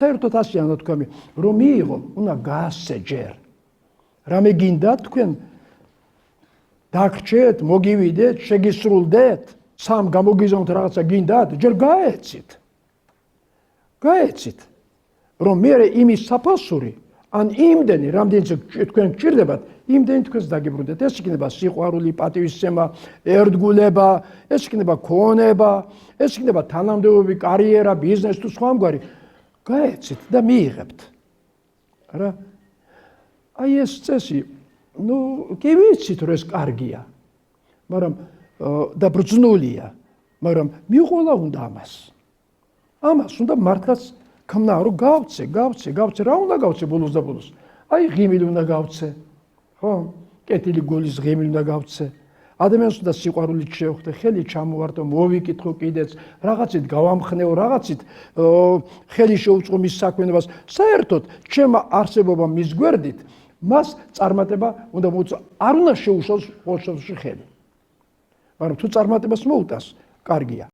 საერთოდ ასეა თქვენი, რომ მიიღო, უნდა გაასცე ჯერ. რამე გინდა თქვენ დაგრჩეთ, მოგივიდეთ, შეგისრულდეთ, სამ გამოგიზავნოთ რაღაცა გინდათ, ჯერ გაეცით. გაეცით, რომ მე იმის საფასური, ან იმდენი, რამდენიც თქვენ გჭირდებათ, იმდენი თქვენს დაგიბრუნდეთ. ეს იქნება სიყვარული, პატივისცემა, ერთგულება, ეს იქნება ქონება, ეს იქნება თანამდებობები, კარიერა, ბიზნესი თუ სხვა ამგვარი. გაეცით და მიიღებთ. რა? აი ეს წესი, კი ვიცით, რომ ეს კარგია, მაგრამ და ბრძნულია, მაგრამ მიყოლა უნდა ამას. ამას უნდა მართლაც ქმნა, რომ გავცე, რა უნდა გავცე ბოლოს და ბოლოს? აი ღიმილი უნდა გავცე, ხო? კეთილი გულის ღიმილი უნდა გავცე. ადამიანს უნდა სიყვარულით შევხვდე, ხელი ჩამოვართო, მოვიკითხო კიდეც, რაღაცით გავამხნეო, რაღაცით ხელი შეუწყო მის საქმიანობას. საერთოდ ჩემმა არსებობამ მის გვერდით მას წარმატება უნდა მოუწა. არ უნდა შეუშალოს ხოლმე ხელი. მაგრამ თუ წარმატებას მოუტანს, კარგია.